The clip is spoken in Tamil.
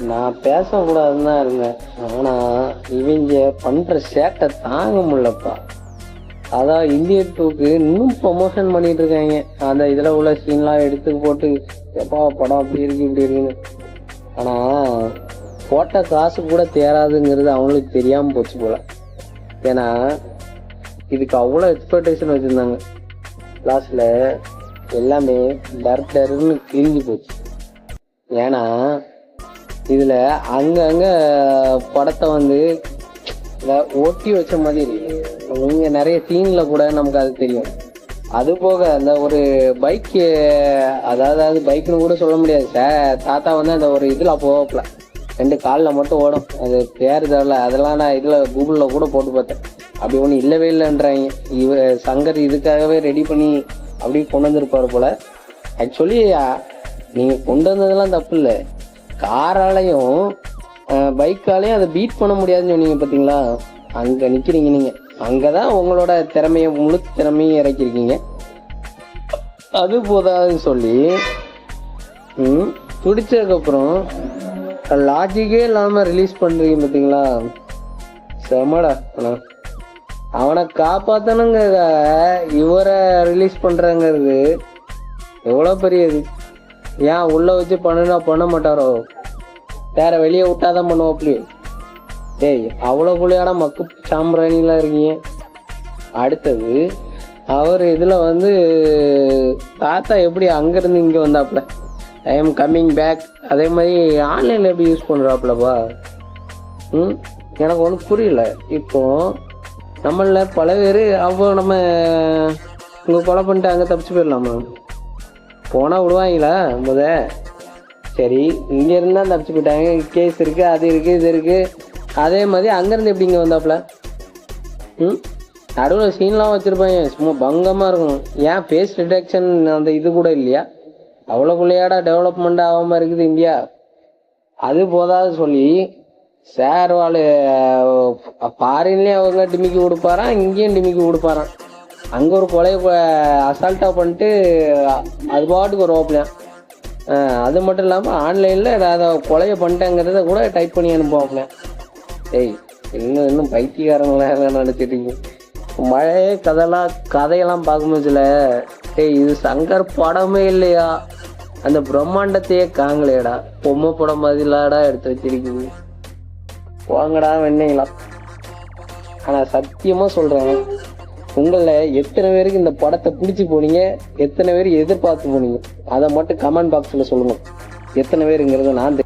நான் பேசக்கூடாதுன்னு தான் இருந்தேன். ஆனா இவங்க பண்ற சேட்டை தாங்க முடியலப்பா. அதான் இந்தியன் 2க்கு இன்னும் ப்ரொமோஷன் பண்ணிட்டு இருக்காங்க. அந்த இதுல உள்ள சீன்லாம் எடுத்து போட்டு எப்பா படம் அப்படி இருக்கு இப்படி இருக்குன்னு. ஆனா போட்ட காசு கூட தேராதுங்கிறது அவங்களுக்கு தெரியாம போச்சு போல. ஏன்னா இதுக்கு அவ்வளோ எக்ஸ்பெக்டேஷன் வச்சிருந்தாங்க. லாஸ்ட்ல எல்லாமே டர்ன்னு கிழிஞ்சு போச்சு. ஏன்னா இதுல அங்கங்க படத்தை வந்து ஓட்டி வச்ச மாதிரி இங்க நிறைய சீன்ல கூட நமக்கு அது தெரியும். அது போக அந்த ஒரு பைக், அதாவது பைக்னு கூட சொல்ல முடியாது, தாத்தா வந்து அந்த ஒரு இதுல போகல 2 காலில் மட்டும் ஓடும். அது பேர் தரல. அதெல்லாம் நான் இதுல கூகுள்ல கூட போட்டு பார்த்தேன். அப்படி ஒண்ணு இல்லவே இல்லைன்றாங்க. சங்கர் இதுக்காகவே ரெடி பண்ணி அப்படி கொண்டு வந்திருப்பாரு போல. ஆக்சுவலி நீங்க கொண்டு வந்ததெல்லாம் தப்பு இல்லை. காராலையும் பைக்காலையும் அதை பீட் பண்ண முடியாதுன்னு சொன்னீங்க பார்த்தீங்களா? அங்க நிக்கிறீங்க நீங்க. அங்கதான் உங்களோட முழு திறமையும் இறக்கிருக்கீங்க. அது போதாதுன்னு சொல்லி பிடிச்சதுக்கப்புறம் லாஜிக்கே இல்லாம ரிலீஸ் பண்றீங்க பார்த்தீங்களா? செமடா. அவனை காப்பாத்தணுங்க இவரை ரிலீஸ் பண்றாங்கிறது எவ்வளவு பெரிய இது. ஏன் உள்ள வச்சு பண்ண மாட்டாரோ? வேற வெளியே விட்டாதான் பண்ணுவோம். டேய், அவ்வளோ புள்ளியான மக்கு சாம்பிராணிலாம் இருக்கீங்க. அடுத்தது அவர் இதுல வந்து தாத்தா எப்படி அங்கிருந்து இங்க வந்தாப்புல, ஐ எம் கம்மிங் பேக், அதே மாதிரி ஆன்லைன்ல எப்படி யூஸ் பண்றாப்புலப்பா? எனக்கு ஒன்றும் புரியல. இப்போ நம்மள பல பேர் நம்ம இங்க கொலை பண்ணிட்டு அங்கே தப்பிச்சு போயிடலாமா? போனா விடுவாங்களா? சரி, இங்க இருந்தா தப்பிச்சு போயிட்டாங்க, கேஸ் இருக்கு, அது இருக்கு, இது இருக்கு. அதே மாதிரி அங்கிருந்து எப்படி இங்க வந்தாப்புல? நடுவில் சீன்லாம் வச்சிருப்பாங்க, சும்மா பங்கமா இருக்கும். ஏன் ஃபேஸ் டிடெக்ஷன் அந்த இது கூட இல்லையா? அவ்வளோக்குள்ளையாடா டெவலப்மெண்ட் ஆகாம இருக்குது இந்தியா. அது போதாது சொல்லி சார் வாழ் ஃபாரின்லேயும் அவங்க டிமிக்கி கொடுப்பாரான், இங்கேயும் டிமிக்கி கொடுப்பாரான். அங்கே ஒரு கொலையை அசால்ட்டாக பண்ணிட்டு அது பாட்டுக்கு ஒரு ஓப்பலையான். அது மட்டும் இல்லாமல் ஆன்லைனில் ஏதாவது கொலையை பண்ணிட்டேங்கிறத கூட டைப் பண்ணி அனுப்புவாப்ல. ஏய், இன்னும் பைத்தியக்காரங்களாம் நினச்சிட்டீங்க. மழையே கதையெல்லாம் பார்க்கும்போதுல, ஏய் இது சங்கர் படமே இல்லையா? அந்த பிரம்மாண்டத்தையே காங்கலையடா, பொம்மை படம் மாதிரிலாடா எடுத்து வச்சிருக்கீங்க. வாங்கடா வெண்ணீங்களா. ஆனால் சத்தியமாக சொல்கிறேன், உங்களை எத்தனை பேருக்கு இந்த படத்தை பிடிச்சி போனீங்க, எத்தனை பேர் எதிர்பார்த்து போனீங்க, அதை மட்டும் கமெண்ட் பாக்ஸில் சொல்லுங்க. எத்தனை பேருங்கிறத நான்